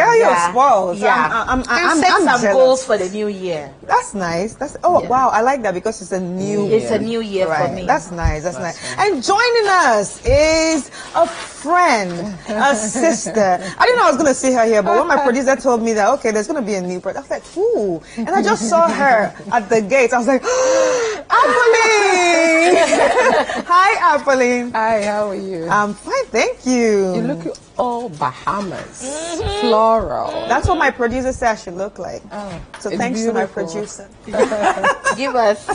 Girl, you're spoiled. Yeah. I'm set some jealous. goals for the new year. That's nice. Wow, I like that because it's a new year. It's a new year for me. That's nice. That's nice. And joining us is a friend, a sister. I didn't know I was gonna see her here, but when my producer told me that okay, there's gonna be a new person, I was like, ooh. And I just saw her at the gate. I was like, Apolline! Hi, Apolline. Hi, how are you? I'm fine, thank you. You look all Bahamas, floral. That's what my producer said I should look like. Oh, So it's thanks to my beautiful. producer. Give us.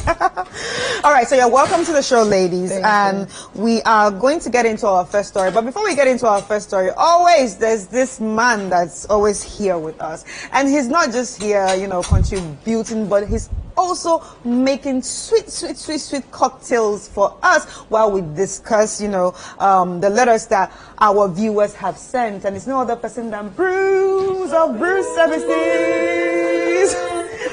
All right, so you're welcome to the show, ladies. Thank We are going to get into our first story. But before we get into our first story, always there's this man that's always here with us. And he's not just here, contributing, but he's also making sweet cocktails for us while we discuss, the letters that our viewers have sent. And it's no other person than Bruce of Bruce Services.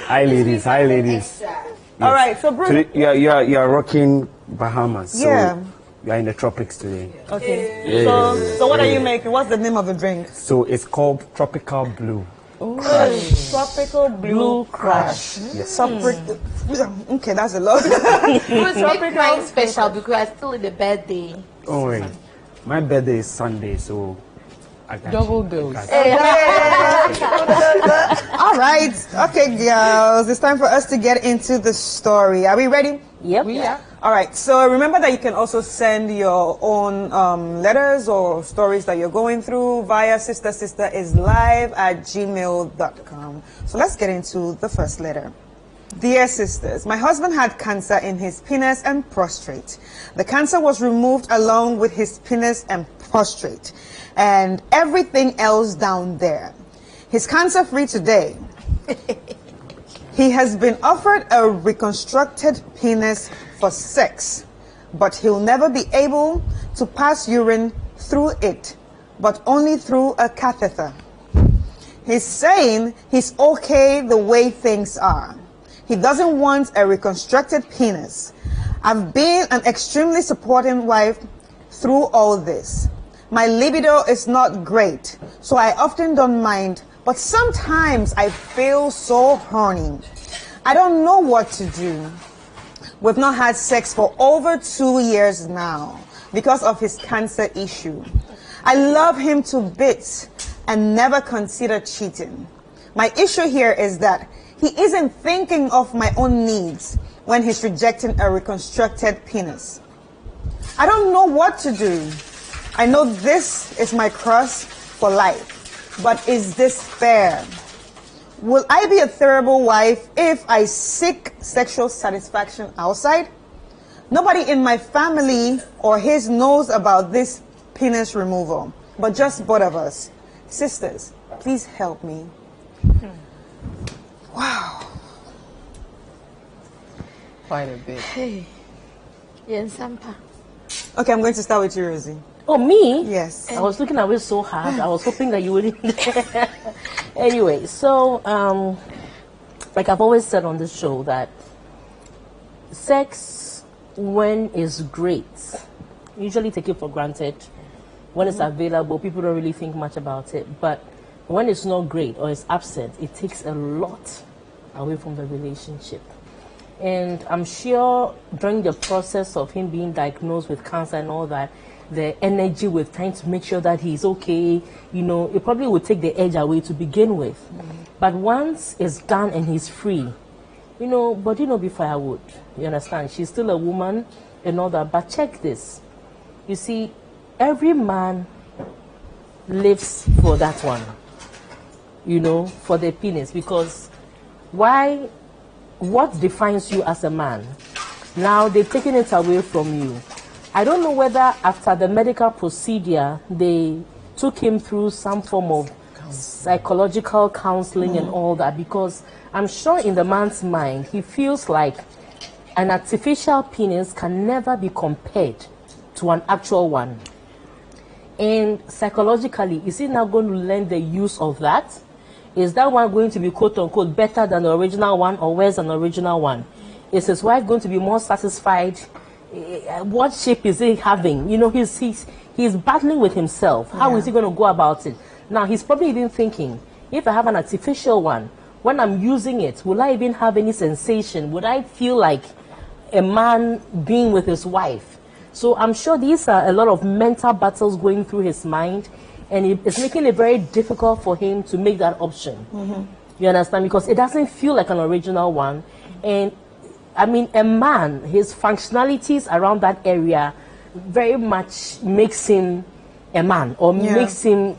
Hi, ladies. Hi, ladies. Yes. All right, so Bruce. So you're rocking Bahamas. Yeah. So you're in the tropics today. Okay. Yeah. So what are you making? What's the name of the drink? So it's called Tropical Blue. Tropical Blue Crush. Yes. Okay, that's a lot. Make mine special because I'm still in the birthday. Don't worry. My birthday is Sunday, so I got Double dose. All right. Okay, girls. It's time for us to get into the story. Are we ready? Yep. Yeah. All right. So remember that you can also send your own letters or stories that you're going through via sistersisterisllive@gmail.com. So let's get into the first letter. Dear sisters, my husband had cancer in his penis and prostate. The cancer was removed along with his penis and prostate and everything else down there. He's cancer-free today. He has been offered a reconstructed penis for sex, but he'll never be able to pass urine through it, but only through a catheter. He's saying he's okay the way things are. He doesn't want a reconstructed penis. I've been an extremely supporting wife through all this. My libido is not great, so I often don't mind, but sometimes I feel so horny. I don't know what to do. We've not had sex for over 2 years now because of his cancer issue. I love him to bits and never consider cheating. My issue here is that he isn't thinking of my own needs when he's rejecting a reconstructed penis. I don't know what to do. I know this is my cross for life, but is this fair? Will I be a terrible wife if I seek sexual satisfaction outside? Nobody in my family or his knows about this penis removal, but just both of us. Sisters, please help me. Wow. Quite a bit. Hey. Yes, Sampa. Okay, I'm going to start with you, Rosie. Oh, me? Yes. I was looking away so hard. I was hoping that you wouldn't. Anyway, so, like I've always said on this show, that sex, when it's great, usually take it for granted. When it's available, people don't really think much about it. But when it's not great or it's absent, it takes a lot away from the relationship. And I'm sure during the process of him being diagnosed with cancer and all that, the energy with trying to make sure that he's okay, it probably would take the edge away to begin with. But once it's done and he's free, body no be firewood. You understand? She's still a woman and all that. But check this. You see, every man lives for that one, for the penis. Because what defines you as a man? Now they've taken it away from you. I don't know whether after the medical procedure, they took him through some form of psychological counseling and all that, because I'm sure in the man's mind, he feels like an artificial penis can never be compared to an actual one. And psychologically, is he now going to learn the use of that? Is that one going to be quote unquote better than the original one or worse than the original one? Is his wife going to be more satisfied? What shape is he having? He's battling with himself. How is he going to go about it? Now, he's probably even thinking, if I have an artificial one, when I'm using it, will I even have any sensation? Would I feel like a man being with his wife? So I'm sure these are a lot of mental battles going through his mind, and it's making it very difficult for him to make that option. You understand? Because it doesn't feel like an original one. And I mean, a man, his functionalities around that area very much makes him a man, or makes him,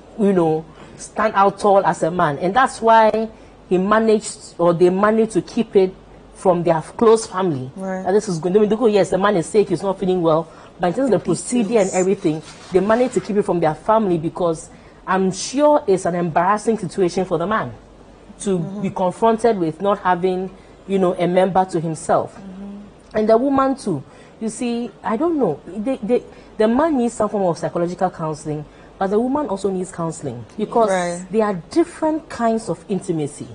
stand out tall as a man. And that's why they managed to keep it from their close family. Right. And this is going to go, yes, the man is sick, he's not feeling well, but in terms of the procedure and everything, they managed to keep it from their family, because I'm sure it's an embarrassing situation for the man to be confronted with not having, a member to himself. And the woman too. You see, I don't know. The man needs some form of psychological counseling, but the woman also needs counseling, because there are different kinds of intimacy.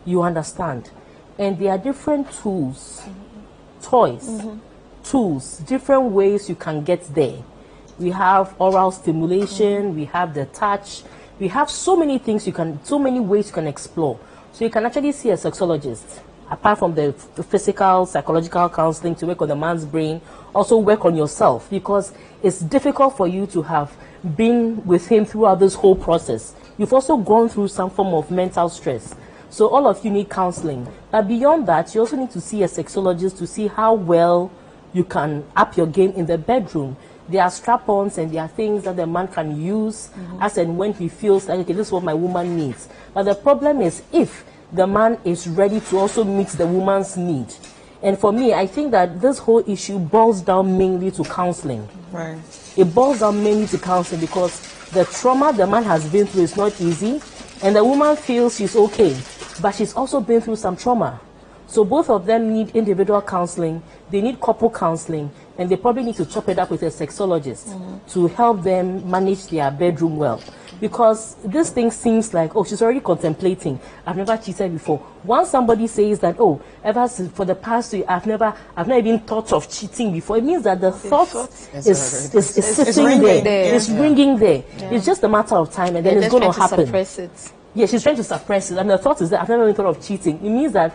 You understand? And there are different tools, toys, tools, different ways you can get there. We have oral stimulation, we have the touch, we have so many things so many ways you can explore. So you can actually see a sexologist, apart from the physical, psychological counseling to work on the man's brain, also work on yourself, because it's difficult for you to have been with him throughout this whole process. You've also gone through some form of mental stress. So all of you need counseling. But beyond that, you also need to see a sexologist to see how well you can up your game in the bedroom. There are strap-ons and there are things that the man can use as and when he feels like, okay, this is what my woman needs. But the problem is if the man is ready to also meet the woman's need. And for me, I think that this whole issue boils down mainly to counseling. Right. It boils down mainly to counseling, because the trauma the man has been through is not easy, and the woman feels she's okay, but she's also been through some trauma. So both of them need individual counseling, they need couple counseling, and they probably need to chop it up with a sexologist to help them manage their bedroom well. Because this thing seems like, oh, she's already contemplating. I've never cheated before. Once somebody says that, oh, ever since for the past year, I've never even thought of cheating before, it means that the thought is sitting there. It's ringing there. It's just a matter of time, and then it's going to happen. Suppress it. Yeah, she's trying to suppress it. And the thought is that I've never even thought of cheating. It means that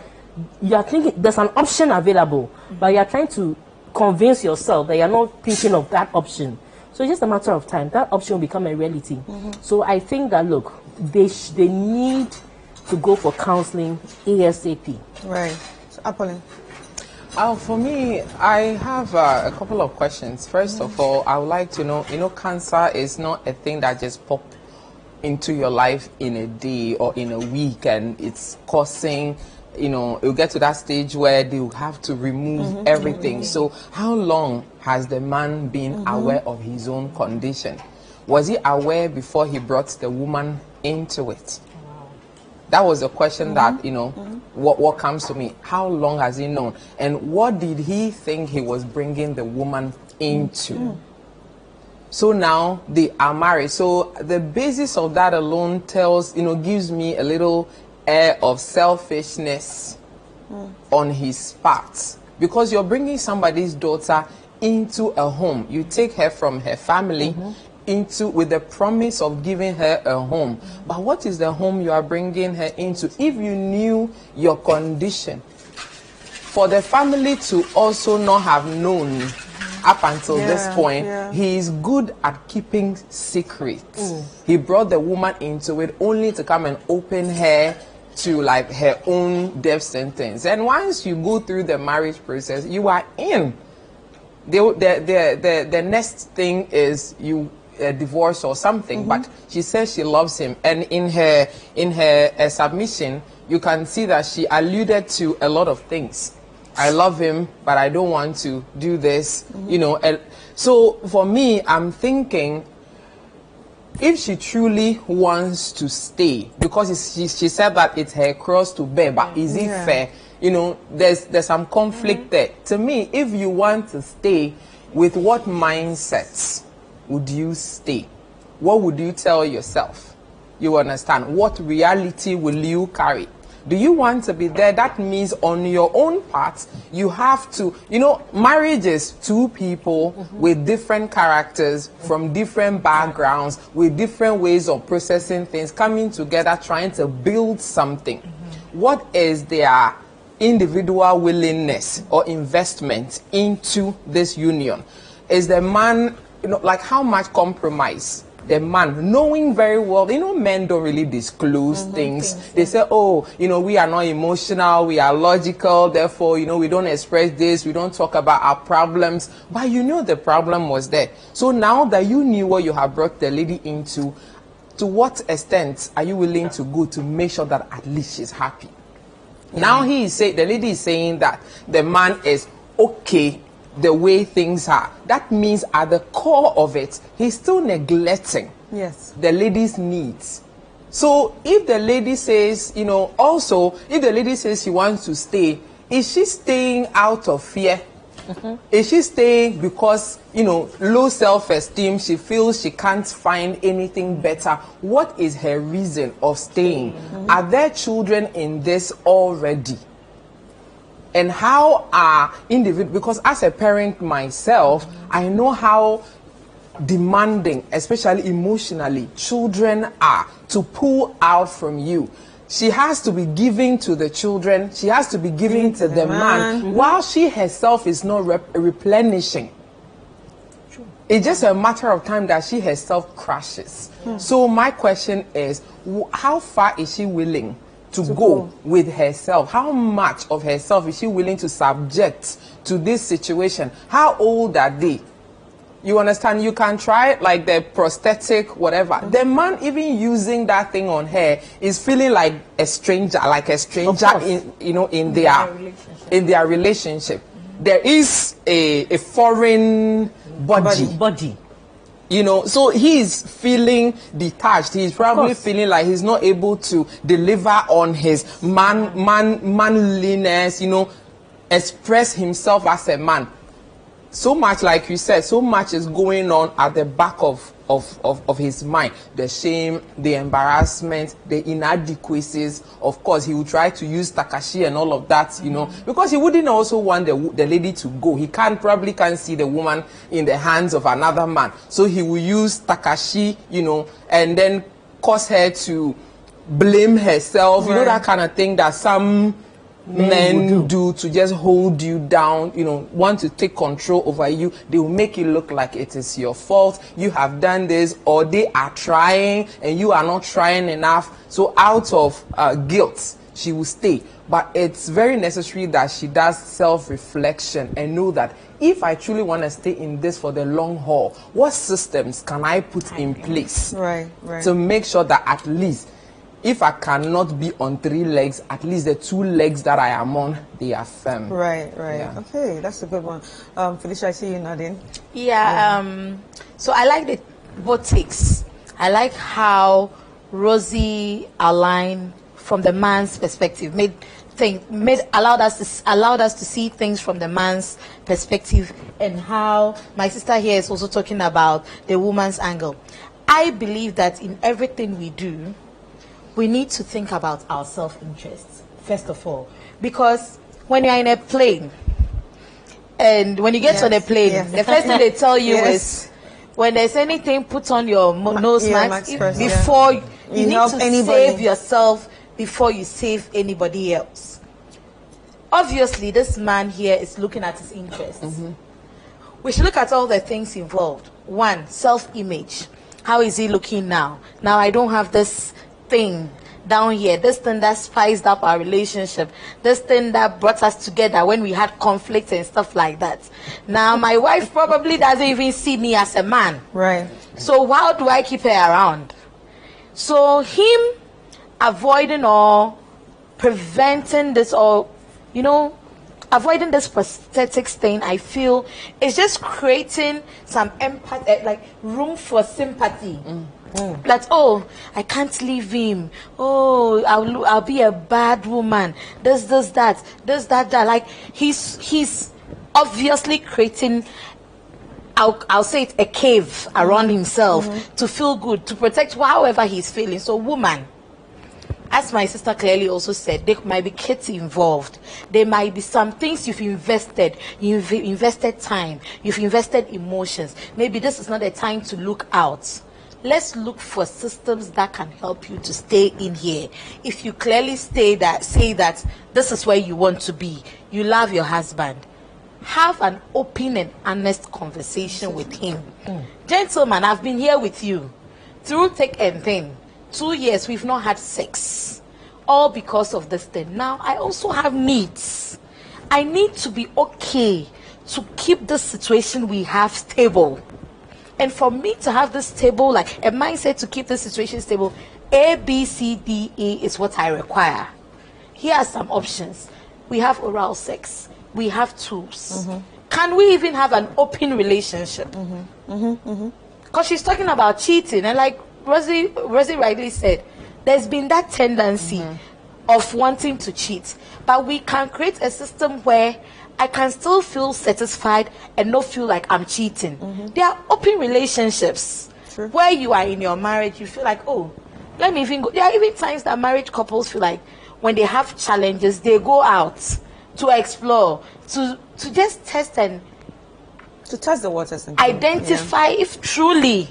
you are thinking there's an option available, but you are trying to convince yourself that you're not thinking of that option. So it's just a matter of time. That option will become a reality. So I think that, look, they need to go for counseling ASAP. Right. So, Apolline. For me, I have a couple of questions. First of all, I would like to know, cancer is not a thing that just pops into your life in a day or in a week, and it's causing, it'll get to that stage where they will have to remove everything. So how long has the man been aware of his own condition? Was he aware before he brought the woman into it? That was a question that, what comes to me. How long has he known? And what did he think he was bringing the woman into? So now they are married. So the basis of that alone gives me a little air of selfishness on his part. Because you're bringing somebody's daughter into a home. You take her from her family with the promise of giving her a home. But what is the home you are bringing her into? If you knew your condition, for the family to also not have known up until this point, he is good at keeping secrets. He brought the woman into it only to come and open her to like her own death sentence. And once you go through the marriage process, you are in. The next thing is you divorce or something. But she says she loves him, and in her submission, you can see that she alluded to a lot of things. I love him, but I don't want to do this, And so for me, I'm thinking, if she truly wants to stay, because she said that it's her cross to bear, but is it fair? There's some conflict there. To me, if you want to stay, with what mindsets would you stay? What would you tell yourself? You understand? What reality will you carry? Do you want to be there? That means on your own part, you have to, you know, marriage is two people with different characters, from different backgrounds, with different ways of processing things, coming together, trying to build something. What is their individual willingness or investment into this union? Is the man, you know, like how much compromise? The man, knowing very well, you know, men don't really disclose things. They say, oh, you know, we are not emotional, we are logical, therefore, you know, we don't express this, we don't talk about our problems. But you know the problem was there. So now that you knew what you have brought the lady into, to what extent are you willing to go to make sure that at least she's happy? Now the lady is saying that the man is okay the way things are. That means at the core of it, he's still neglecting the lady's needs. So if the lady says, you know, also, if the lady says she wants to stay, is she staying out of fear? Is she staying because, you know, low self-esteem, she feels she can't find anything better? What is her reason of staying? Are there children in this already? And how are individuals, because as a parent myself, I know how demanding, especially emotionally, children are to pull out from you. She has to be giving to the children, she has to be giving to the man, while she herself is not replenishing. It's just a matter of time that she herself crashes. So my question is, how far is she willing to go with herself? How much of herself is she willing to subject to this situation? How old are they? You understand? You can try like the prosthetic, whatever. The man even using that thing on her is feeling like a stranger, in, you know, in their relationship. There is a foreign body. You know, so he's feeling detached. He's probably feeling like he's not able to deliver on his manliness, you know, express himself as a man. So much, like you said, so much is going on at the back of his mind. The shame, the embarrassment, the inadequacies. Of course, he will try to use Takashi and all of that, you know, because he wouldn't also want the lady to go. He probably can't see the woman in the hands of another man. So he will use Takashi, you know, and then cause her to blame herself, you know, that kind of thing that some men do to just hold you down, you know, want to take control over you. They will make it look like it is your fault. You have done this, or they are trying and you are not trying enough. So out of guilt, she will stay. But it's very necessary that she does self-reflection and know that if I truly want to stay in this for the long haul, what systems can I put in place to make sure that at least if I cannot be on 3 legs, at least the 2 legs that I am on, they are firm. Right. Yeah. Okay, that's a good one. Felicia, I see you nodding. So I like the both takes. I like how Rosie aligned from the man's perspective, allowed us to see things from the man's perspective, and how my sister here is also talking about the woman's angle. I believe that in everything we do, we need to think about our self-interest, first of all. Because when you're in a plane, and when you get on a plane, the first thing they tell you is, when there's anything, put on your nose mask before you need to save yourself before you save anybody else. Obviously, this man here is looking at his interests. We should look at all the things involved. 1, self-image. How is he looking now? Now I don't have this thing down here, this thing that spiced up our relationship, this thing that brought us together when we had conflict and stuff like that. Now my wife probably doesn't even see me as a man. Right. So how do I keep her around? So him avoiding or preventing this, or, you know, avoiding this prosthetic thing, I feel is just creating some empathy, like room for sympathy. That, oh, I can't leave him. Oh, I'll be a bad woman. This, that. Like he's obviously creating, I'll say it, a cave around himself to feel good, to protect however he's feeling. So, woman, as my sister clearly also said, there might be kids involved. There might be some things you've invested. You've invested time. You've invested emotions. Maybe this is not the time to look out. Let's look for systems that can help you to stay in here. If you clearly say that this is where you want to be, you love your husband, have an open and honest conversation with him. Gentlemen, I've been here with you through thick and thin. 2 years we've not had sex, all because of this thing. Now I also have needs. I need to be okay to keep this situation we have stable. And for me to have this stable, like a mindset to keep this situation stable, A, B, C, D, E is what I require. Here are some options. We have oral sex. We have tools. Can we even have an open relationship? Because she's talking about cheating. And like Rosie rightly said, there's been that tendency of wanting to cheat. But we can create a system where I can still feel satisfied and not feel like I'm cheating. There are open relationships where you are in your marriage, you feel like, oh, let me even go. There are even times that marriage couples feel like when they have challenges, they go out to explore, to just test and to test the waters and identify if truly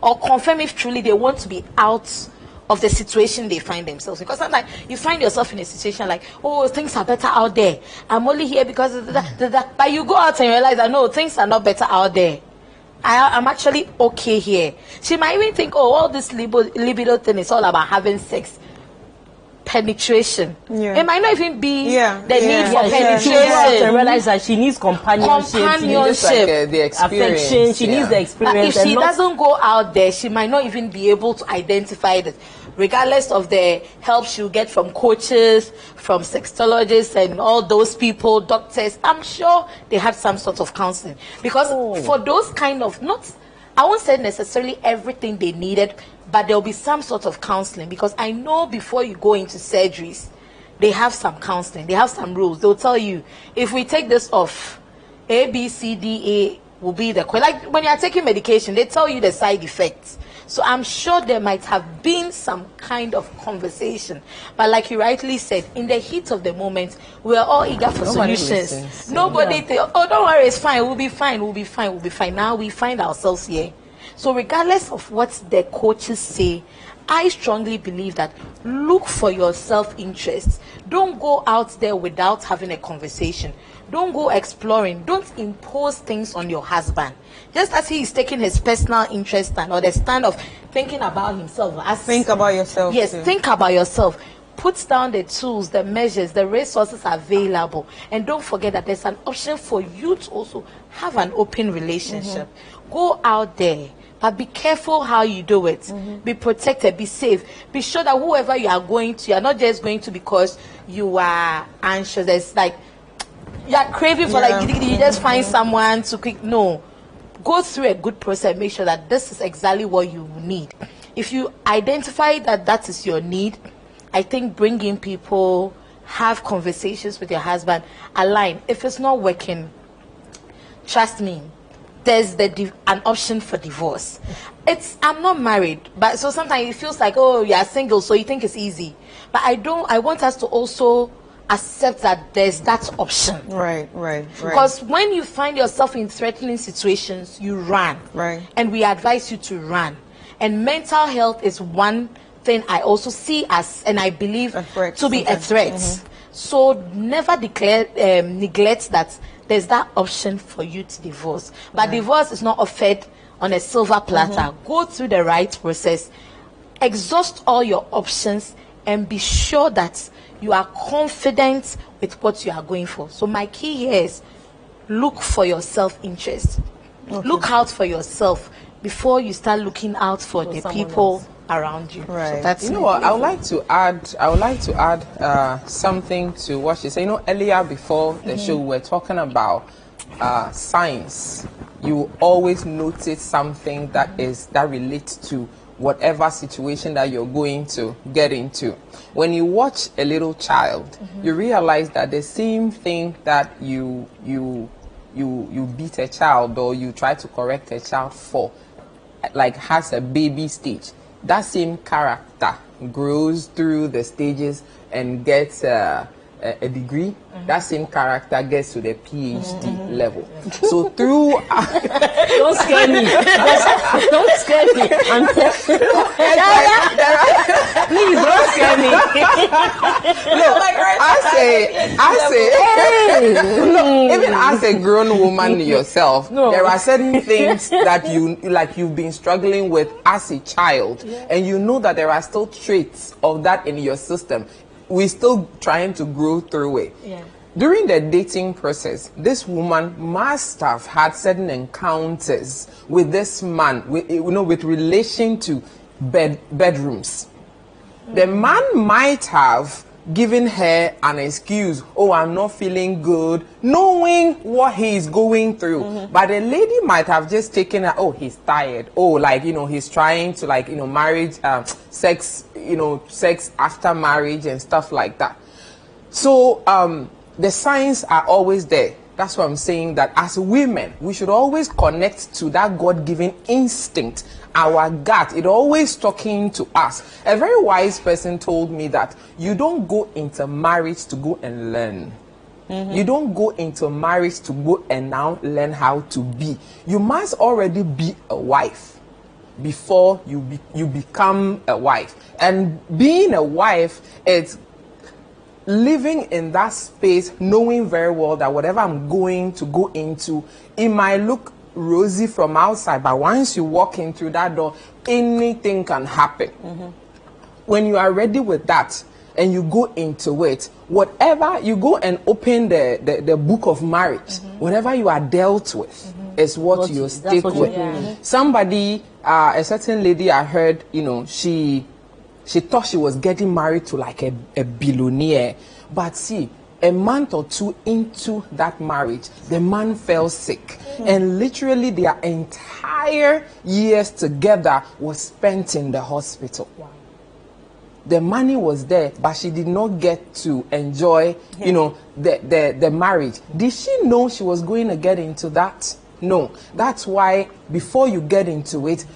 or confirm if truly they want to be out of the situation they find themselves. Because sometimes you find yourself in a situation like, oh, things are better out there. I'm only here because of that. But you go out and realize that no, things are not better out there. I'm actually okay here. She might even think, oh, all this libido thing is all about having sex. Penetration. It might not even be the need for penetration. She has to realize that she needs companionship. She needs like, the experience. Affection. She needs the experience. If she doesn't go out there, she might not even be able to identify that. Regardless of the help she'll get from coaches, from sexologists and all those people, doctors, I'm sure they had some sort of counseling. Because for those kind of, I won't say necessarily everything they needed, but there'll be some sort of counseling. Because I know before you go into surgeries, they have some counseling, they have some rules. They'll tell you, if we take this off, A, B, C, D, A will be the, like when you're taking medication, they tell you the side effects. So I'm sure there might have been some kind of conversation. But like you rightly said, in the heat of the moment, we are all eager for solutions. Nobody thinks, oh, don't worry, it's fine, we'll be fine, we'll be fine, we'll be fine. Now we find ourselves here. So regardless of what the coaches say, I strongly believe that look for your self-interest. Don't go out there without having a conversation. Don't go exploring. Don't impose things on your husband. Just as he is taking his personal interest stand or the stand of thinking about himself. Think about yourself. Yes, too. think about yourself. Put down the tools, the measures, the resources available. And don't forget that there's an option for you to also have an open relationship. Go out there. But be careful how you do it. Be protected, be safe. Be sure that whoever you are going to, you are not just going to because you are anxious. It's like you are craving for you just find someone to quick. No. Go through a good process. Make sure that this is exactly what you need. If you identify that that is your need, I think bring in people, have conversations with your husband, align. If it's not working, trust me, there's an option for divorce. I'm not married, but so sometimes it feels like, oh, you're single, so you think it's easy. But I want us to also accept that there's that option. Right. Because when you find yourself in threatening situations, you run. Right. And we advise you to run. And mental health is one thing I also see as, and I believe to be a threat. So never neglect that there's that option for you to divorce. But divorce is not offered on a silver platter. Go through the right process. Exhaust all your options and be sure that you are confident with what you are going for. So my key here is look for your self-interest. Look out for yourself before you start looking out for the people around you. Right. So that's what I would like to add something to what she said. Earlier before the show we were talking about signs. You always notice something that relates to whatever situation that you're going to get into. When you watch a little child, you realize that the same thing that you beat a child or you try to correct a child for, like has a baby stage, that same character grows through the stages and gets a degree, that same character gets to the PhD level. So through Don't scare me. Don't scare me. Please don't scare me. Even as a grown woman yourself, there are certain things that you've been struggling with as a child, and you know that there are still traits of that in your system. We're still trying to grow through it. Yeah. During the dating process, this woman must have had certain encounters with this man, with relation to bedrooms. The man might have given her an excuse, oh, I'm not feeling good, knowing what he's going through. But the lady might have just taken her, oh, he's tired. Oh, he's trying to marriage, sex, sex after marriage and stuff like that. So, the signs are always there. That's why I'm saying that as women, we should always connect to that God-given instinct, our gut. It's always talking to us. A very wise person told me that you don't go into marriage to go and learn. You don't go into marriage to go and now learn how to be. You must already be a wife before you become a wife. And being a wife, it's living in that space, knowing very well that whatever I'm going to go into, it might look rosy from outside, but once you walk in through that door, anything can happen. When you are ready with that and you go into it, whatever you go and open the book of marriage, whatever you are dealt with is what you stick with. Somebody, a certain lady I heard, she thought she was getting married to like a billionaire. But see, a month or two into that marriage, the man fell sick. And literally their entire years together was spent in the hospital. The money was there, but she did not get to enjoy, the marriage. Did she know she was going to get into that? No. That's why before you get into it,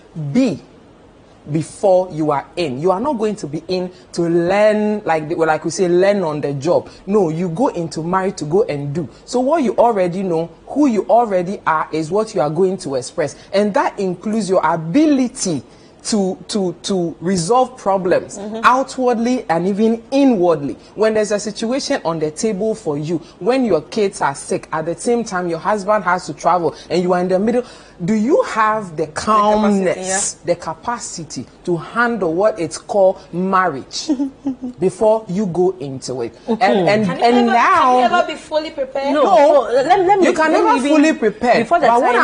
before you are in. You are not going to be in to learn, like we say, learn on the job. No, you go into marriage to go and do. So what you already know, who you already are, is what you are going to express. And that includes your ability to resolve problems outwardly and even inwardly. When there's a situation on the table for you, when your kids are sick, at the same time your husband has to travel and you are in the middle, do you have the calmness, the capacity to handle what it's called marriage before you go into it? And now, can you ever be fully prepared? No, let me, you can never fully prepare. But what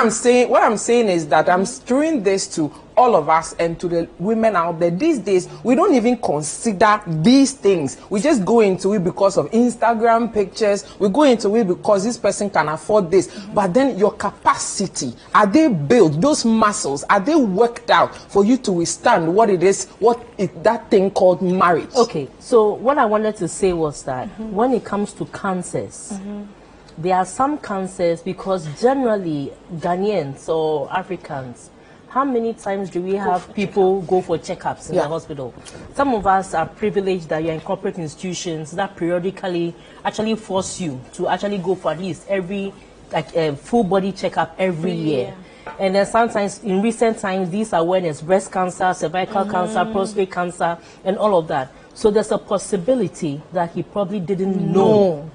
I'm saying is that I'm doing this to all of us and to the women out there. These days, we don't even consider these things. We just go into it because of Instagram pictures. We go into it because this person can afford this. But then your capacity, are they built? Those muscles, are they worked out for you to withstand what it is, that thing called marriage? Okay, so what I wanted to say was that when it comes to cancers, there are some cancers, because generally Ghanaians or Africans, how many times do we have people go for checkups in the hospital? Some of us are privileged that you're in corporate institutions that periodically actually force you to actually go for at least every full body checkup every year. And then sometimes in recent times, these are when it's breast cancer, cervical cancer, prostate cancer, and all of that. So there's a possibility that he probably didn't know.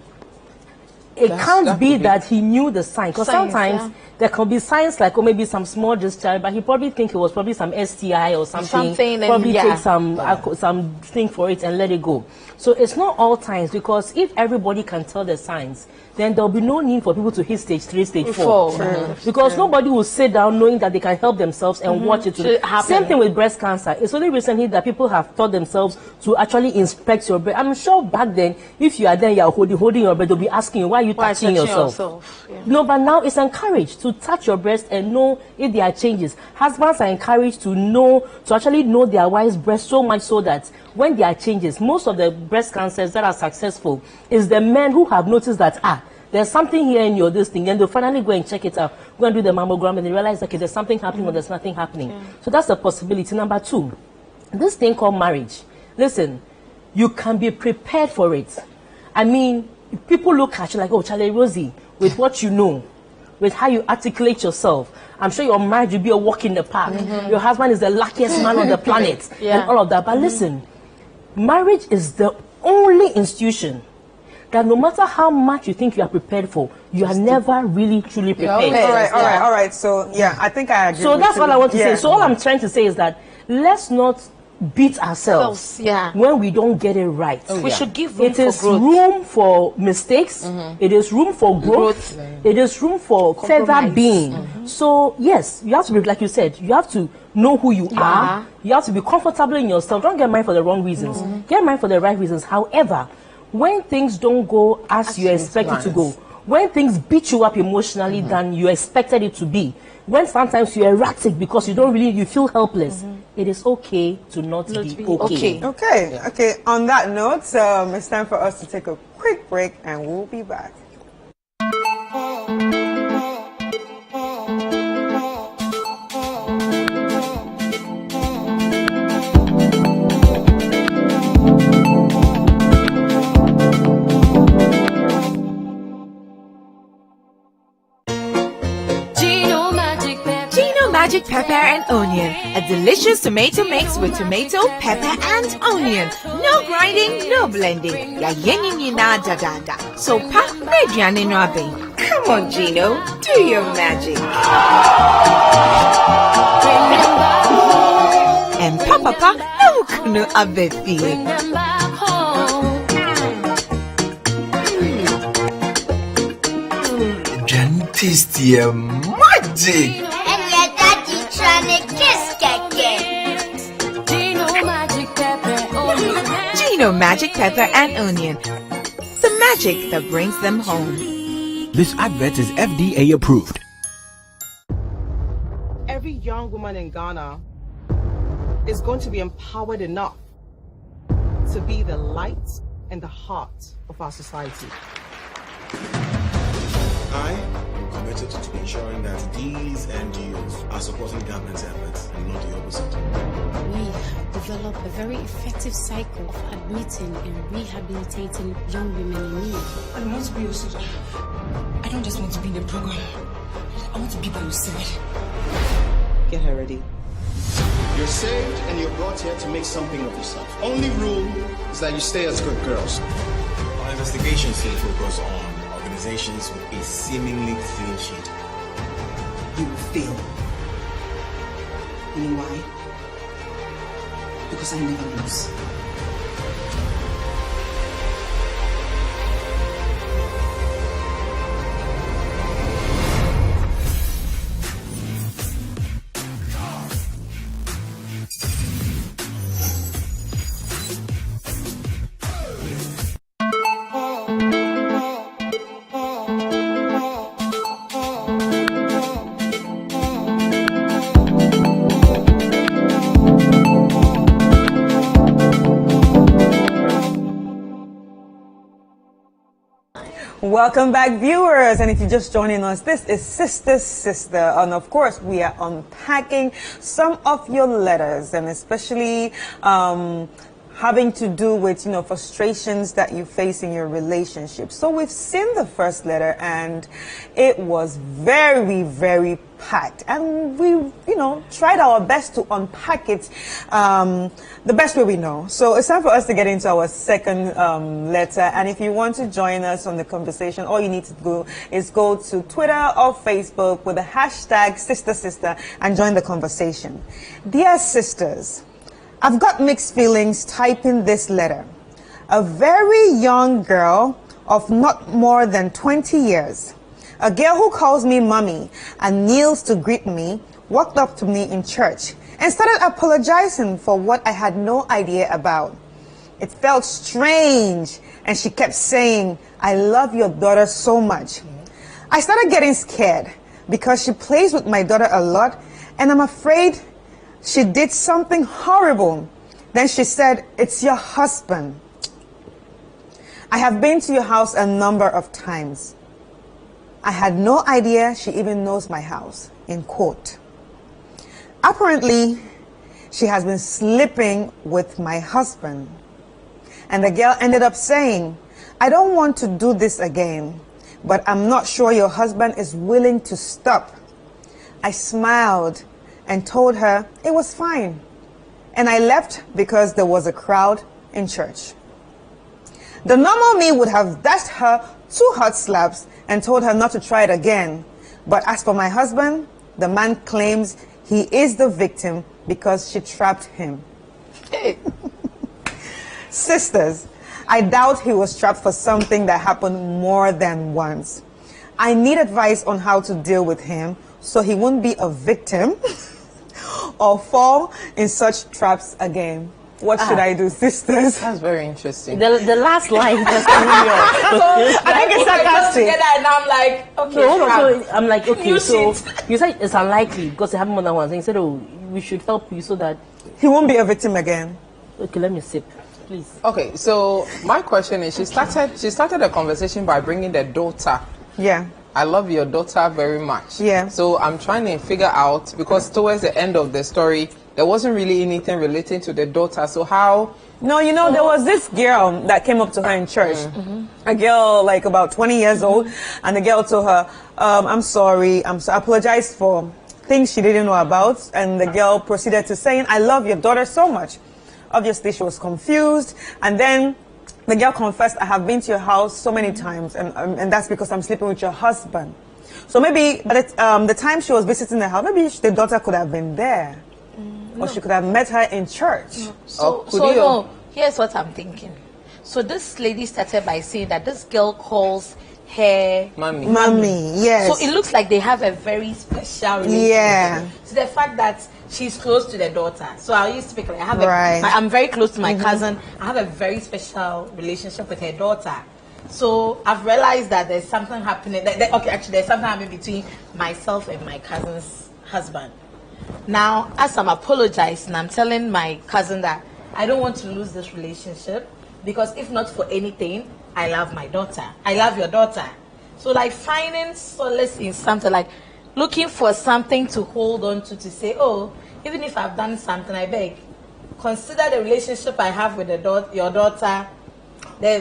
It can't be that he knew the sign, because sometimes there can be signs like, maybe some small discharge, but he probably think it was probably some STI or something. Probably take some thing for it and let it go. So it's not all times, because if everybody can tell the signs, then there'll be no need for people to hit stage 3, stage 4. Because nobody will sit down knowing that they can help themselves and watch it happen. Same thing with breast cancer. It's only recently that people have taught themselves to actually inspect your breast. I'm sure back then, if you are there, you're holding your breast, they'll be asking you, why are you touching yourself? No, but now it's encouraged to touch your breast and know if there are changes. Husbands are encouraged to actually know their wife's breast, so much so that when there are changes, most of the breast cancers that are successful is the men who have noticed that, there's something here in your this thing, and they'll finally go and check it out, go and do the mammogram, and they realize, okay, there's something happening or there's nothing happening. So that's a possibility. Number 2, this thing called marriage, listen, you can be prepared for it. I mean, people look at you like, oh, Charlie Rosie, with what you know, with how you articulate yourself, I'm sure your marriage will be a walk in the park. Your husband is the luckiest man on the planet, and all of that. But listen, marriage is the only institution that no matter how much you think you are prepared for, you are never really truly prepared. All right. So, yeah, I think I agree. So that's all I want to say. So all I'm trying to say is that let's not beat ourselves when we don't get it right. We should give room for growth. It is room for mistakes. It is room for growth. It is room for further being. So yes, you have to be, like you said, you have to know who you are. You have to be comfortable in yourself. Don't get married for the wrong reasons. Get married for the right reasons. However, when things don't go as you expect it to go, when things beat you up emotionally than you expected it to be, when sometimes you're erratic because you feel helpless, it is okay to not be okay. Okay. On that note, it's time for us to take a quick break and we'll be back. Magic pepper and onion, a delicious tomato mix with tomato, pepper and onion. No grinding, no blending. Ya yin na da da da. So pa mediane no abe. Come on, Gino, do your magic. And papa no kunu abe. Tasty magic. Gino Magic Pepper and Onion. The magic that brings them home. This advert is FDA approved. Every young woman in Ghana is going to be empowered enough to be the light and the heart of our society. I am committed to ensuring that these NGOs are supporting government's efforts and not the opposite. We have developed a very effective cycle of admitting and rehabilitating young women in need. I want to be your soldier. I don't just want to be in the program. I want to be by your side. Get her ready. You're saved and you're brought here to make something of yourself. Only rule is that you stay as good girls. Our investigations will focus on organizations with a seemingly clean sheet. You will fail. You know why? Because I never lose. Welcome back, viewers, and if you're just joining us, this is Sister, and of course we are unpacking some of your letters, and especially having to do with, frustrations that you face in your relationship. So we've seen the first letter, and it was very, very packed, and we, tried our best to unpack it the best way we know. So it's time for us to get into our second letter, and if you want to join us on the conversation, all you need to do is go to Twitter or Facebook with the hashtag Sister and join the conversation. Dear sisters, I've got mixed feelings typing this letter. A very young girl of not more than 20 years, a girl who calls me mommy and kneels to greet me, walked up to me in church and started apologizing for what I had no idea about. It felt strange, and she kept saying, I love your daughter so much. I started getting scared because she plays with my daughter a lot, and I'm afraid she did something horrible. Then she said, it's your husband. I have been to your house a number of times. I had no idea she even knows my house, in quote. Apparently, she has been sleeping with my husband. And the girl ended up saying, I don't want to do this again, but I'm not sure your husband is willing to stop. I smiled and told her it was fine. And I left because there was a crowd in church. The normal me would have dashed her 2 hot slaps and told her not to try it again. But as for my husband, the man claims he is the victim because she trapped him. Sisters, I doubt he was trapped for something that happened more than once. I need advice on how to deal with him so he won't be a victim or fall in such traps again. What should I do, sisters? That's very interesting. The last line just I think it's sarcastic. Together and I'm like, okay, so I'm like, okay, so you said it's unlikely because it happened more than once. And you said, oh, we should help you so that he won't be a victim again. Okay, let me sip, please. Okay, so my question is, she started a conversation by bringing the daughter. Yeah. I love your daughter very much. Yeah. So I'm trying to figure out, because towards the end of the story, there wasn't really anything relating to the daughter. So how? No, you know, there was this girl that came up to her in church. A girl like about 20 years old. And the girl told her, I'm sorry. I apologize for things she didn't know about. And the girl proceeded to saying, I love your daughter so much. Obviously, she was confused. And then the girl confessed, I have been to your house so many times, and that's because I'm sleeping with your husband. So maybe by the time she was visiting the house, maybe the daughter could have been there. Or she could have met her in church. No, here's what I'm thinking. So this lady started by saying that this girl calls her Mommy, yes. So it looks like they have a very special relationship. Yeah. So the fact that she's close to the daughter. So I used to speak like I'm very close to my cousin. I have a very special relationship with her daughter. So I've realized that there's something happening. There's something happening between myself and my cousin's husband. Now, as I'm apologizing, I'm telling my cousin that I don't want to lose this relationship because if not for anything, I love my daughter. I love your daughter. So like finding solace in something, like looking for something to hold on to say, oh, even if I've done something, I beg, consider the relationship I have with your daughter.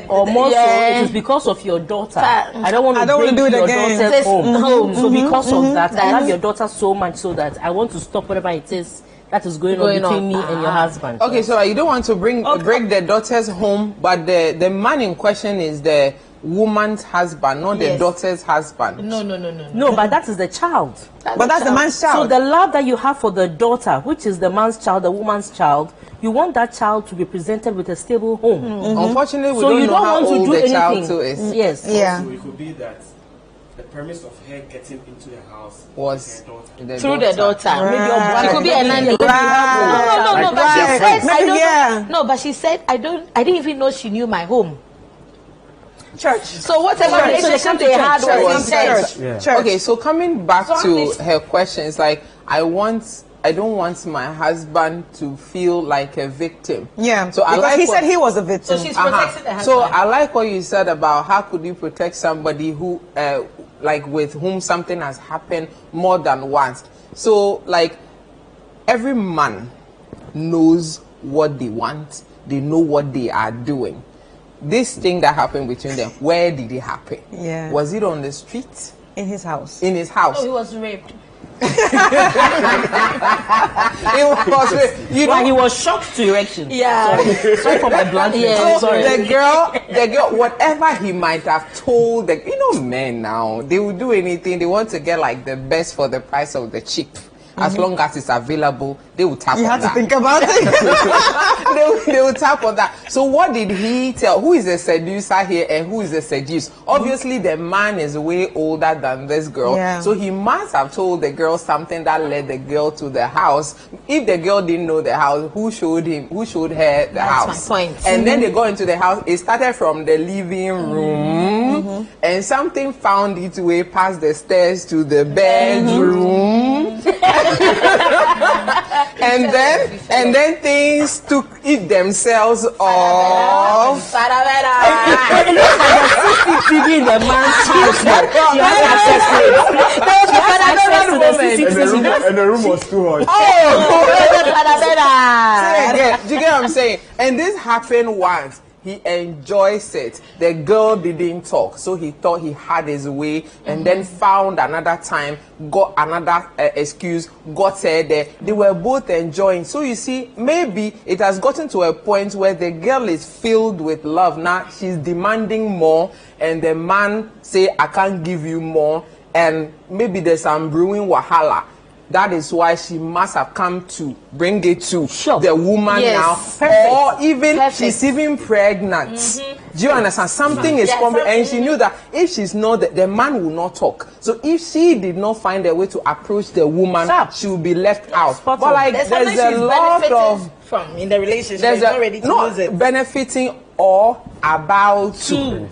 Or more so, it is because of your daughter. I don't want to bring your daughter home. So because of that, I love your daughter so much so that I want to stop whatever it is that is going on between me and your husband. Okay, so you don't want to break the daughters home, but the man in question is the woman's husband, not the daughter's husband. No, but that is the child. But that's the man's child. So the love that you have for the daughter, which is the man's child, the woman's child, you want that child to be presented with a stable home. Unfortunately, we don't know how old the child too is. Yes. Yeah. So it could be that the premise of her getting into the house was through the daughter. Right. She could be a nanny. No, but she said but she said I didn't even know she knew my home. Church. So whatever relationship they had was in church. Okay, so coming back to her question, it's like I don't want my husband to feel like a victim. Yeah. So he said he was a victim. So she's protecting the husband. So I like what you said about how could you protect somebody who like with whom something has happened more than once. So like every man knows what they want. They know what they are doing. This thing that happened between them, where did it happen? Yeah. Was it on the street? In his house. In his house. Oh, he was raped. He was shocked to erection. Yeah. Sorry for my bluntness. Yeah. So the girl, whatever he might have told men now, they will do anything. They want to get like the best for the price of the cheap. As long as it's available, they will tap on that. You have to think about it. they will tap on that. So what did he tell? Who is the seducer here and who is the seduced? Obviously, the man is way older than this girl. Yeah. So he must have told the girl something that led the girl to the house. If the girl didn't know the house, who showed her the house? That's my point. And then they go into the house. It started from the living room. And something found its way past the stairs to the bedroom. and then things took it themselves off. feeding the man's house. She has access to the CCTV. And the room was too hot. Do you get what I'm saying? And this happened once. He enjoys it. The girl didn't talk, so he thought he had his way, and then found another time, got another excuse, got her there. They were both enjoying. So you see, maybe it has gotten to a point where the girl is filled with love. Now she's demanding more, and the man say, "I can't give you more," and maybe there's some brewing wahala. That is why she must have come to bring it to the woman now. Perfect. Or even Perfect. she's even pregnant. Do you understand? Something is coming, and she knew that if she's not, the man will not talk. So if she did not find a way to approach the woman, she will be left out. But like there's a lot of from in the relationship. there's Not ready to lose it. benefiting or about to.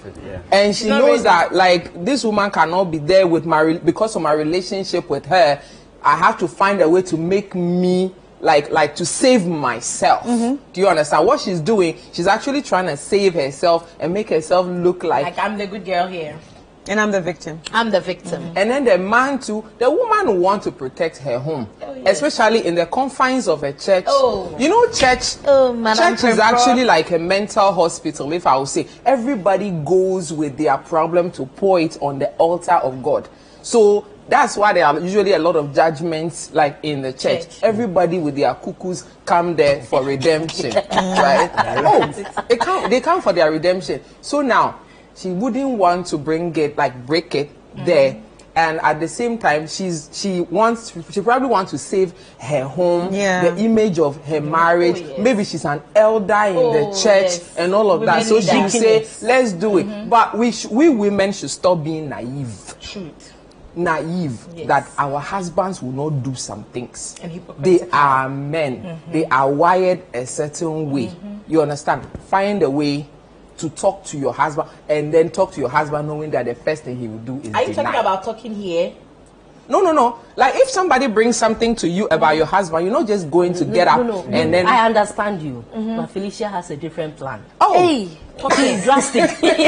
And she knows that like this woman cannot be there with because of my relationship with her. I have to find a way to make me like to save myself. Do you understand what she's doing? She's actually trying to save herself and make herself look like I'm the good girl here. And I'm the victim. I'm the victim. And then the man too, the woman will want to protect her home, especially in the confines of a church. You know, church is actually like a mental hospital, if I would say. Everybody goes with their problem to pour it on the altar of God. So that's why there are usually a lot of judgments like in the church. Everybody with their cuckoos come there for redemption, right? They come for their redemption. So now she wouldn't want to break it there, and at the same time she probably wants to save her home, the image of her marriage. Maybe she's an elder in the church and all of that. So she will say, let's do it. But we women should stop being naive. That our husbands will not do some things. They are men. They are wired a certain way. You understand? Find a way to talk to your husband, and then talk to your husband knowing that the first thing he will do is Are you deny. talking about talking here? No. Like if somebody brings something to you about your husband, you're not just going to get up and then. I understand you, but Felicia has a different plan. Hey, talking drastic. Don't worry.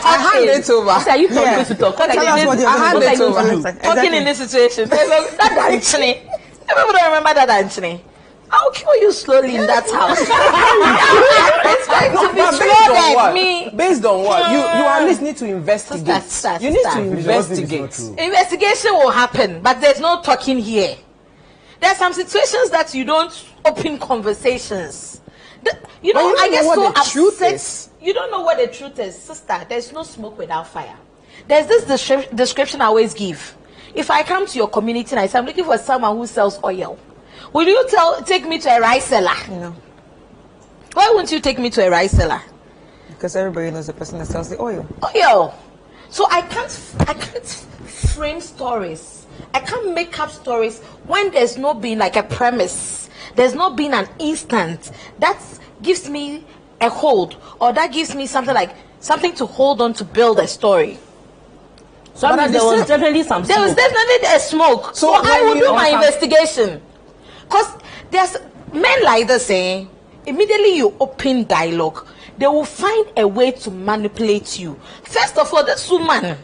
I hand it over. Are you talking to talk? Tell us what you're hand it over. Talking in this situation. That Anthony. Everybody don't remember that Anthony. I'll kill you slowly in that house. Based on what? You at least need to investigate. You need to investigate. Investigation will happen, but there's no talking here. There are some situations that you don't open conversations. I get so upset. You don't know what the truth is, sister. There's no smoke without fire. There's this description I always give. If I come to your community and I say I'm looking for someone who sells oil, will you take me to a rice seller? No. Why won't you take me to a rice seller? Because everybody knows the person that sells the oil. Oil. So I can't frame stories. I can't make up stories when there's not been like a premise. There's not been an instant that gives me a hold, or that gives me something to hold on to build a story. So there was definitely some smoke. There was definitely a smoke. So I will do my investigation. Because there's men like this saying, immediately you open dialogue, they will find a way to manipulate you. First of all, this woman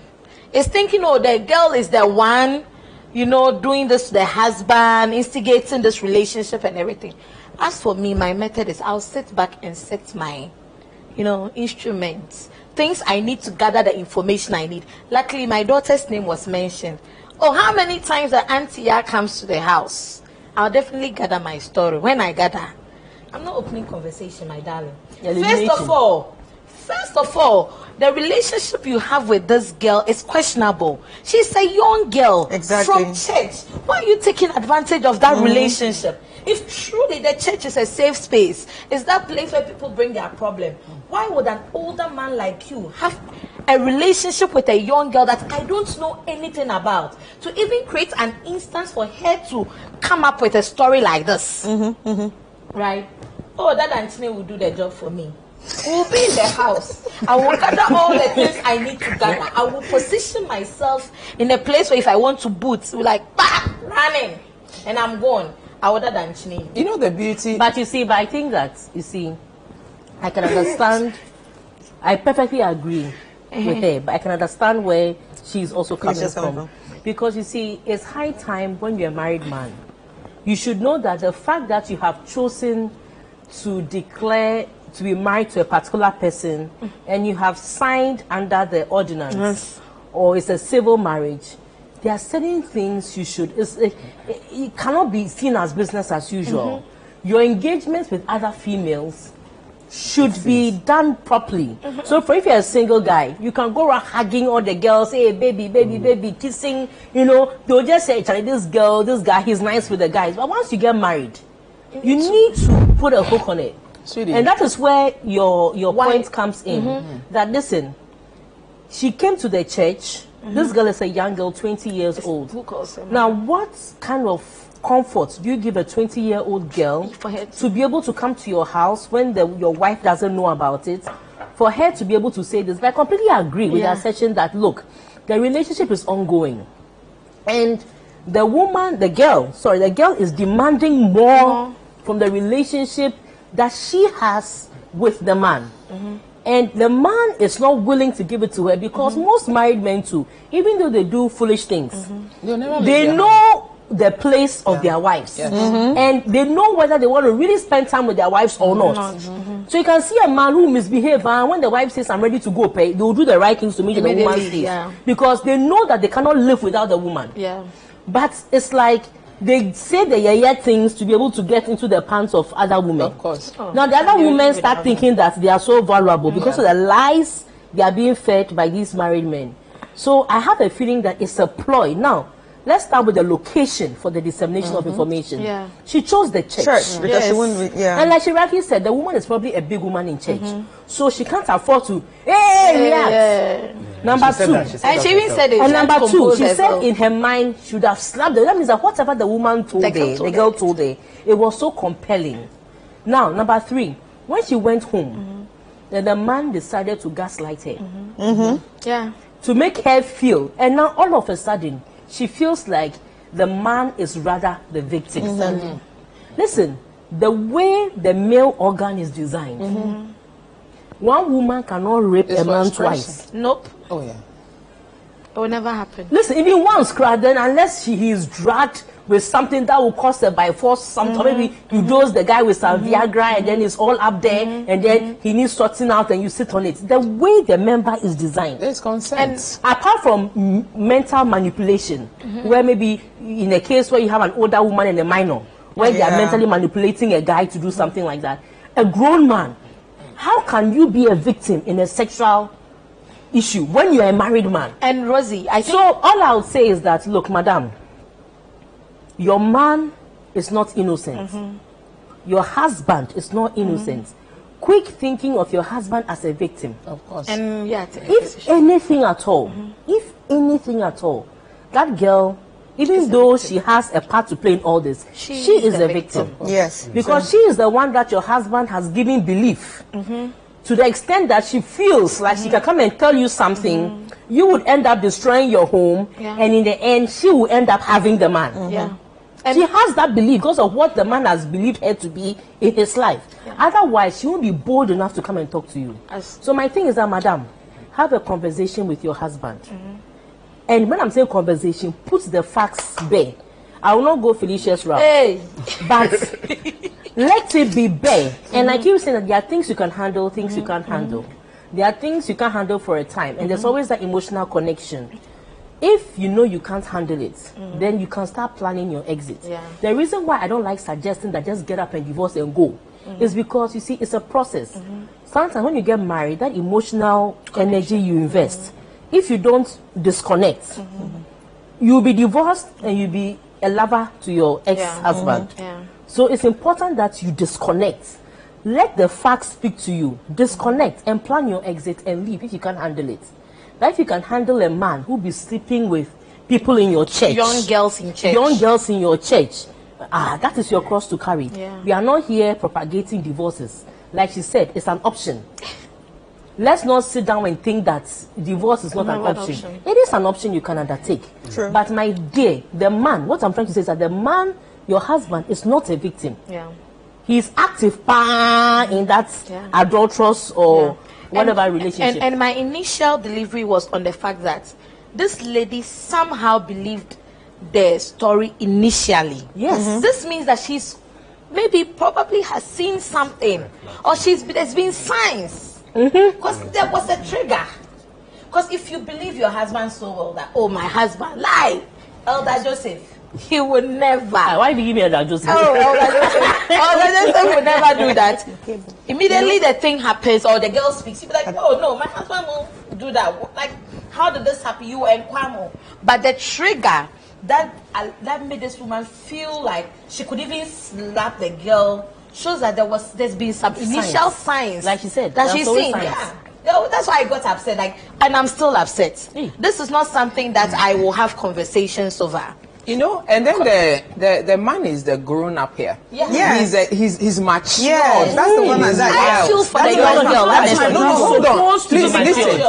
is thinking, the girl is the one, doing this to the husband, instigating this relationship and everything. As for me, my method is I'll sit back and set my, instruments. Things I need to gather the information I need. Luckily, my daughter's name was mentioned. How many times the auntie comes to the house? I'll definitely gather my story. When I gather, I'm not opening conversation, my darling. First of all, the relationship you have with this girl is questionable. She's a young girl from church. Why are you taking advantage of that relationship? If truly the church is a safe space, is that place where people bring their problem, why would an older man like you have a relationship with a young girl that I don't know anything about, to even create an instance for her to come up with a story like this? Right? That Anthony will do the job for me. We'll be in the house. I will gather all the things I need to gather. I will position myself in a place where if I want to boot, we're like, running, and I'm gone. I would have done. The beauty. But I think that, I can understand. I perfectly agree with her, but I can understand where she's also coming from. Because you see, it's high time when you're a married man. You should know that the fact that you have chosen to declare to be married to a particular person and you have signed under the ordinance or it's a civil marriage, there are certain things you should, it cannot be seen as business as usual. Your engagements with other females should be done properly. So for if you're a single guy, you can go around hugging all the girls, hey baby, baby, baby, kissing, you know, they'll just say, Charlie, this girl, this guy, he's nice with the guys. But once you get married, you need to put a hook on it. Sweetie. And that is where your point comes in. That listen, she came to the church, this girl is a young girl, 20 years old. Now what kind of comfort do you give a 20-year-old girl to be able to come to your house when your wife doesn't know about it, for her to be able to say this? But I completely agree with that session that, look, the relationship is ongoing. And the girl is demanding more from the relationship that she has with the man. And the man is not willing to give it to her because most married men too, even though they do foolish things, they know the place of their wives. And they know whether they want to really spend time with their wives or not. So you can see a man who misbehaves, and when the wife says, I'm ready to go pay, they will do the right things to make the woman stay. Because they know that they cannot live without the woman. But it's like they say the things to be able to get into the pants of other women. Of course. Now the other women start thinking that they are so vulnerable because of the lies they are being fed by these married men. So I have a feeling that it's a ploy. Now, let's start with the location for the dissemination of information. She chose the church. Because she wouldn't be, And like she rightly said, the woman is probably a big woman in church. So she can't afford to, react. Number two. And she even said it. And number two, she said in her mind, she would have slapped her. That means that whatever the woman told her, the girl told her, it was so compelling. Now, number three, when she went home, then the man decided to gaslight her. To make her feel. And now all of a sudden, she feels like the man is rather the victim. Listen, the way the male organ is designed, one woman cannot rape a man twice. Nope. Oh yeah. It will never happen. Listen, even once, then unless he is dragged with something that will cause her by force, something, maybe you dose the guy with some Viagra and then it's all up there and then he needs sorting out and you sit on it. The way the member is designed. There's consent. And apart from mental manipulation, where maybe in a case where you have an older woman and a minor, where they are mentally manipulating a guy to do something like that, a grown man, how can you be a victim in a sexual issue when you're a married man? And Rosie, I think... So all I would say is that, look, madam, your man is not innocent. Your husband is not innocent. Quick thinking of your husband as a victim. Of course. And if anything at all, that girl, even though she has a part to play in all this, she is a victim. Yes. Because she is the one that your husband has given belief. To the extent that she feels like she can come and tell you something, you would end up destroying your home, and in the end, she will end up having the man. She has that belief because of what the man has believed her to be in his life. Otherwise, she won't be bold enough to come and talk to you. So my thing is that, madam, have a conversation with your husband. And when I'm saying conversation, put the facts bare. I will not go Felicia's route. But let it be bare. And I keep saying that there are things you can handle, things you can't handle. There are things you can't handle for a time. And there's always that emotional connection. If you know you can't handle it, then you can start planning your exit. The reason why I don't like suggesting that just get up and divorce and go is because, you see, it's a process. Sometimes when you get married, that emotional energy you invest, if you don't disconnect, you'll be divorced and you'll be a lover to your ex-husband. So it's important that you disconnect. Let the facts speak to you. Disconnect and plan your exit and leave if you can't handle it. But if you can handle a man who be sleeping with people in your church, young girls in your church, that is your cross to carry. We are not here propagating divorces. Like she said, it's an option. Let's not sit down and think that divorce is not an option. It is an option you can undertake. But my dear, the man, what I'm trying to say is that the man, your husband, is not a victim. he's active in that adulterous or whatever relationship. And my initial delivery was on the fact that this lady somehow believed the story initially. Yes. This means that she's probably has seen something, or there's been signs. Because there was a trigger. Because if you believe your husband so well that, oh, my husband lied, Elder Joseph, he would never. Why do you give me Elder Joseph? Elder Joseph would never do that. Immediately the thing happens, or the girl speaks, you'll be like, oh no, my husband won't do that. Like, how did this happen? You were in Kwamo. But the trigger that made this woman feel like she could even slap the girl shows that there's been some initial signs, like she said, that she's seen. That's why I got upset. And I'm still upset. This is not something that I will have conversations over. You know, and then the man is the grown up here. Yeah. He's mature. Yeah, that's the one I feel for the young girl. No, hold on.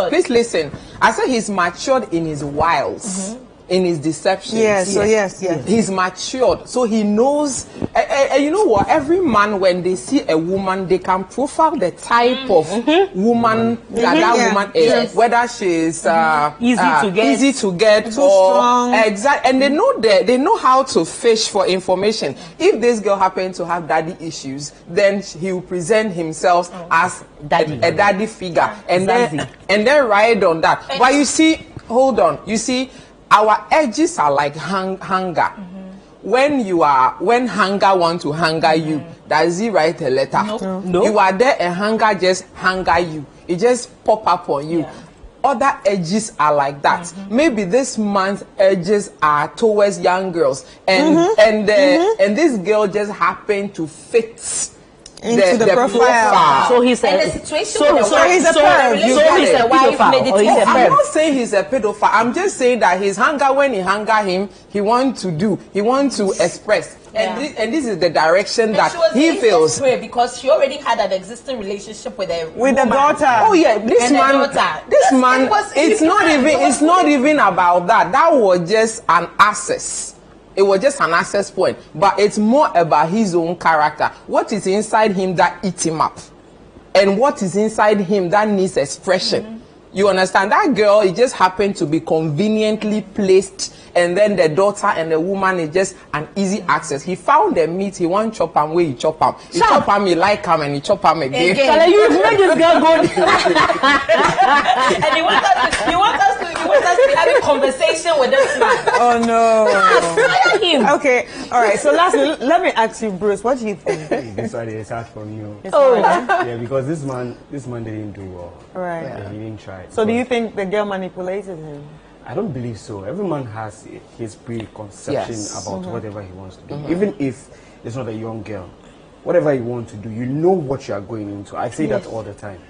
Please listen. I said he's matured in his wiles. In his deception. Yes. He's matured, so he knows. And you know what? Every man, when they see a woman, they can profile the type of woman that woman is, whether she's easy to get, too strong. Exactly. And they know how to fish for information. If this girl happens to have daddy issues, then he will present himself as a daddy figure, and then ride on that. But you see, hold on. You see, our edges are like hunger. When hunger want to hunger you, does he write a letter? No. You are there and hunger just hunger you. It just pop up on you. Other edges are like that. Maybe this man's edges are towards young girls, and this girl just happened to fit into the profile. So he's a situation. So he's a perv. So he's a wife, or he's a I'm perv. not saying he's a pedophile. I'm just saying that his hunger, when he hunger him, he wants to express. And this is the direction that he feels. Because she already had an existing relationship with the daughter. Oh yeah, this man. It's not even about that. That was just an access. It was just an access point, but it's more about his own character. What is inside him that eats him up, and what is inside him that needs expression. You understand? That girl, it just happened to be conveniently placed, and then the daughter and the woman is just an easy access. He found the meat, he want chop him where he chop him. He chop him, he like him, and he chop him again. You made this girl go. And you want us to be having conversation with this man. Oh no. Fire him. Okay, all right. So lastly, let me ask you, Bruce, what do you think? This one is hard for me. Yeah, because this man didn't do well. Right. Yeah, he didn't try. So do you think the girl manipulated him? I don't believe so. Every man has his preconception about whatever he wants to do. Even if it's not a young girl, whatever you want to do, you know what you are going into. I say that all the time.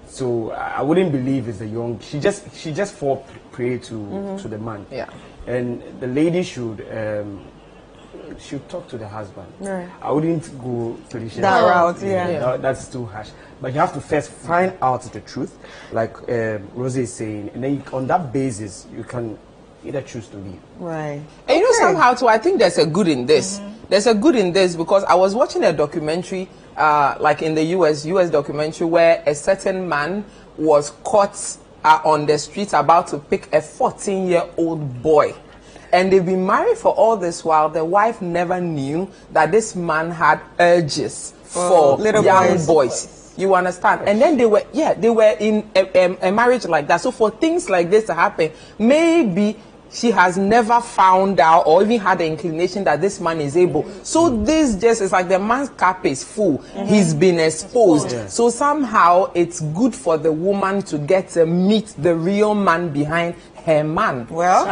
So I wouldn't believe it's a young. She just fall prey to the man. Yeah. And the lady should talk to the husband. Right. I wouldn't go to the that route. Yeah. That's too harsh. But you have to first find out the truth, like Rosie is saying, and then on that basis you can either choose to leave. Right. And you know, somehow too, I think there's a good in this. There's a good in this because I was watching a documentary, like in the US documentary, where a certain man was caught on the street about to pick a 14-year-old boy. And they've been married for all this while. The wife never knew that this man had urges for little young boys. You understand? And then they were in a marriage like that. So for things like this to happen, maybe she has never found out or even had the inclination that this man is able. So this just is like the man's cup is full. He's been exposed. So somehow it's good for the woman to get to meet the real man behind her man. Well,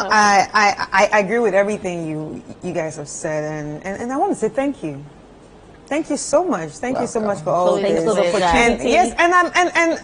I agree with everything you guys have said, and I want to say thank you. Thank you so much. Thank you so much for all of this. Thanks for the opportunity. And yes, and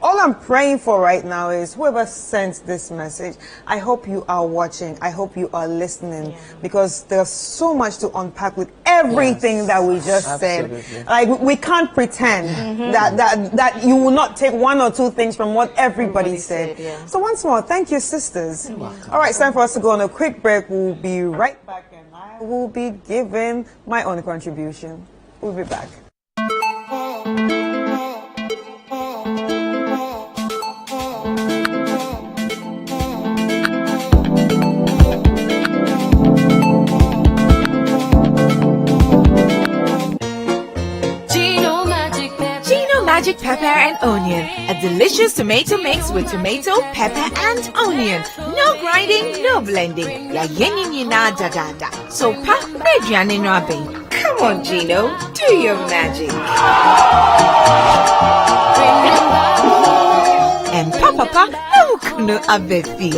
all I'm praying for right now is whoever sends this message, I hope you are watching. I hope you are listening, because there's so much to unpack with everything that we just said. Like we can't pretend that you will not take one or two things from what everybody said. So once more, thank you, sisters. All right, it's time for us to go on a quick break. We'll be right back in live. will be giving my own contribution. We'll be back. Magic pepper and onion, a delicious tomato mix with tomato, pepper and onion. No grinding, no blending. Ya yin na da da da. So pa mediane no abin. Come on, Gino, do your magic. And papa no kuno abefi.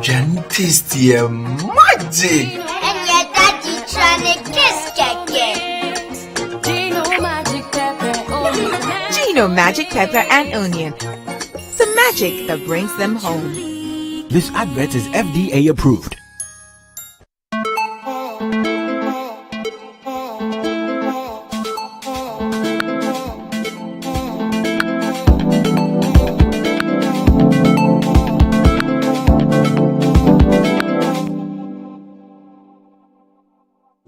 Jan tasty magic. Gino Magic Pepper and Onion. The magic that brings them home. This advert is FDA approved.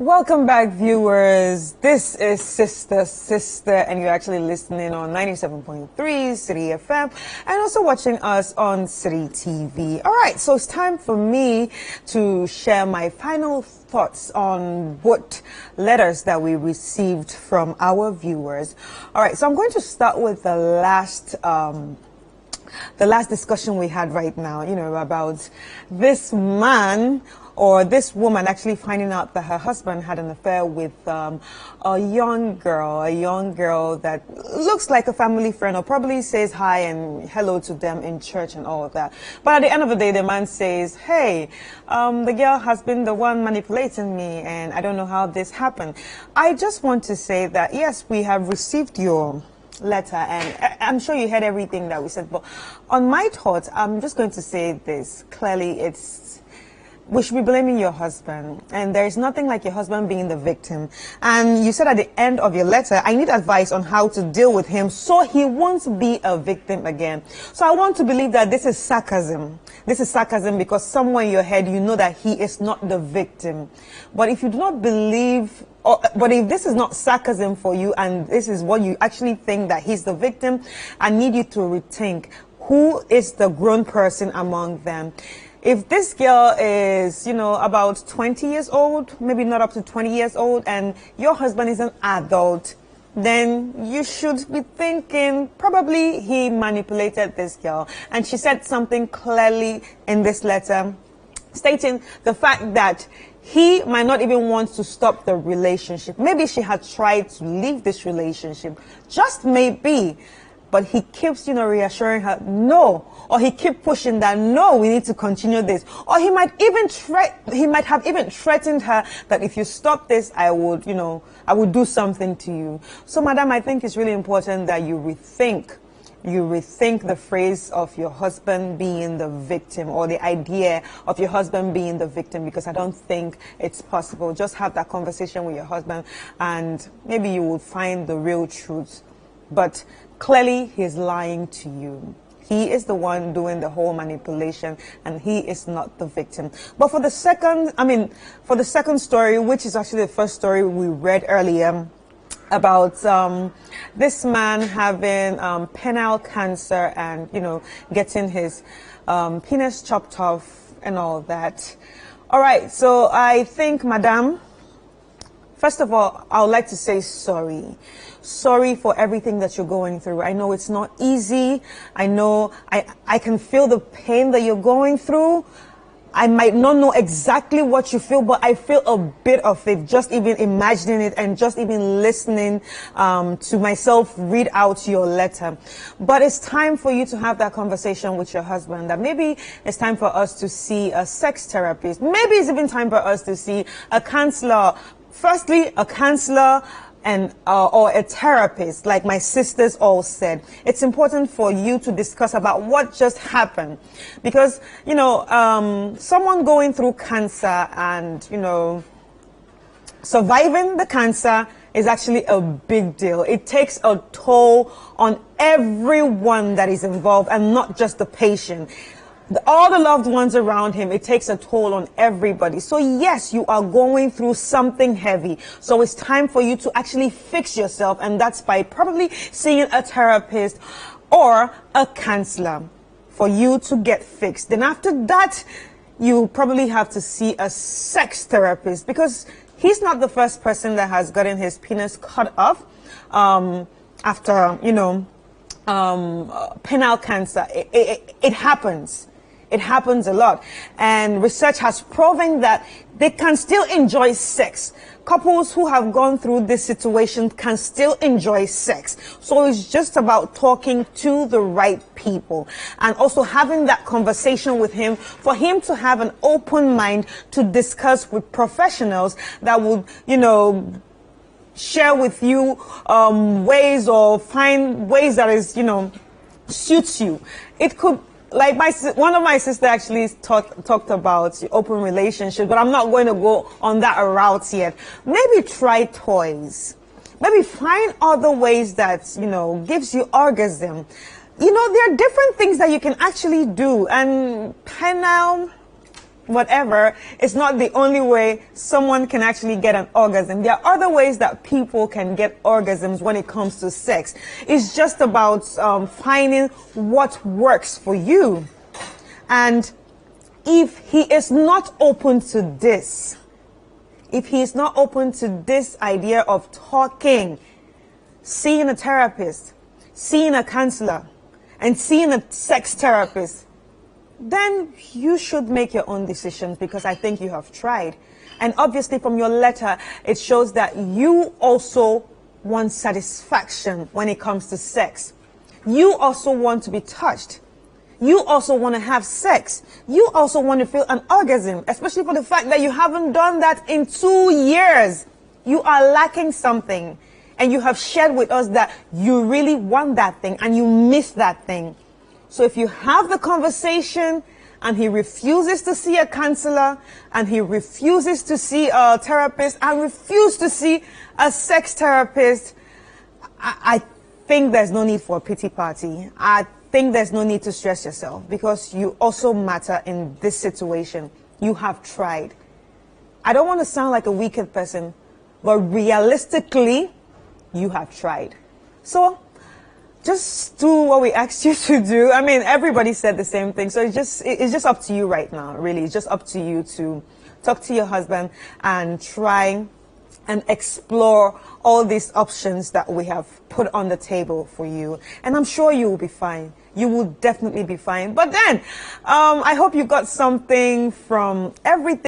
Welcome back, viewers. This is Sister, and you're actually listening on 97.3 City FM and also watching us on City TV. All right, so it's time for me to share my final thoughts on what letters that we received from our viewers. All right, so I'm going to start with the last discussion we had right now, about this man or this woman actually finding out that her husband had an affair with a young girl that looks like a family friend, or probably says hi and hello to them in church and all of that. But at the end of the day, the man says, hey, the girl has been the one manipulating me, and I don't know how this happened. I just want to say that, yes, we have received your letter, and I'm sure you heard everything that we said, but on my thoughts, I'm just going to say this clearly. We should be blaming your husband, and there is nothing like your husband being the victim. And you said at the end of your letter, I need advice on how to deal with him so he won't be a victim again. So I want to believe that this is sarcasm. This is sarcasm because somewhere in your head you know that he is not the victim. But if you do not believe, but if this is not sarcasm for you and this is what you actually think that he's the victim, I need you to rethink who is the grown person among them. If this girl is, about 20 years old, maybe not up to 20 years old, and your husband is an adult, then you should be thinking probably he manipulated this girl. And she said something clearly in this letter, stating the fact that he might not even want to stop the relationship. Maybe she had tried to leave this relationship, just maybe. But he keeps, reassuring her, no. Or he keeps pushing that, no, we need to continue this. Or he might have even threatened her that if you stop this, I would do something to you. So, madam, I think it's really important that you rethink the phrase of your husband being the victim, or the idea of your husband being the victim, because I don't think it's possible. Just have that conversation with your husband and maybe you will find the real truth. But clearly, he's lying to you. He is the one doing the whole manipulation, and he is not the victim. But for the second story, which is actually the first story we read earlier, about this man having penile cancer and, getting his penis chopped off and all that. All right, so I think, madam, first of all, I would like to say sorry. Sorry for everything that you're going through. I know it's not easy. I know I can feel the pain that you're going through. I might not know exactly what you feel, but I feel a bit of it, just even imagining it and just even listening to myself read out your letter. But it's time for you to have that conversation with your husband, that maybe it's time for us to see a sex therapist. Maybe it's even time for us to see a counselor. Firstly, a counselor and or a therapist, like my sisters all said. It's important for you to discuss about what just happened, because someone going through cancer and surviving the cancer is actually a big deal. It takes a toll on everyone that is involved and not just the patient. All the loved ones around him, it takes a toll on everybody. So yes, you are going through something heavy. So it's time for you to actually fix yourself, and that's by probably seeing a therapist or a counselor for you to get fixed. Then after that, you probably have to see a sex therapist, because he's not the first person that has gotten his penis cut off after, penile cancer. It happens. It happens a lot. And research has proven that they can still enjoy sex. Couples who have gone through this situation can still enjoy sex. So it's just about talking to the right people and also having that conversation with him, for him to have an open mind to discuss with professionals that would, share with you ways, or find ways that is, suits you. It could, like one of my sisters actually talked about open relationship, but I'm not going to go on that route yet. Maybe try toys. Maybe find other ways that, gives you orgasm. There are different things that you can actually do, and penile, whatever, it's not the only way someone can actually get an orgasm. There are other ways that people can get orgasms when it comes to sex. It's just about finding what works for you. And if he is not open to this, idea of talking, seeing a therapist, seeing a counselor, and seeing a sex therapist, then you should make your own decisions, because I think you have tried. And obviously from your letter, it shows that you also want satisfaction when it comes to sex. You also want to be touched. You also want to have sex. You also want to feel an orgasm, especially for the fact that you haven't done that in 2 years. You are lacking something. And you have shared with us that you really want that thing and you miss that thing. So if you have the conversation and he refuses to see a counselor, and he refuses to see a therapist, and refuses to see a sex therapist, I think there's no need for a pity party. I think there's no need to stress yourself, because you also matter in this situation. You have tried. I don't want to sound like a wicked person, but realistically, you have tried. So just do what we asked you to do. I mean, everybody said the same thing. So it's just up to you right now, really. It's just up to you to talk to your husband and try and explore all these options that we have put on the table for you. And I'm sure you will be fine. You will definitely be fine. But then, I hope you got something from everything.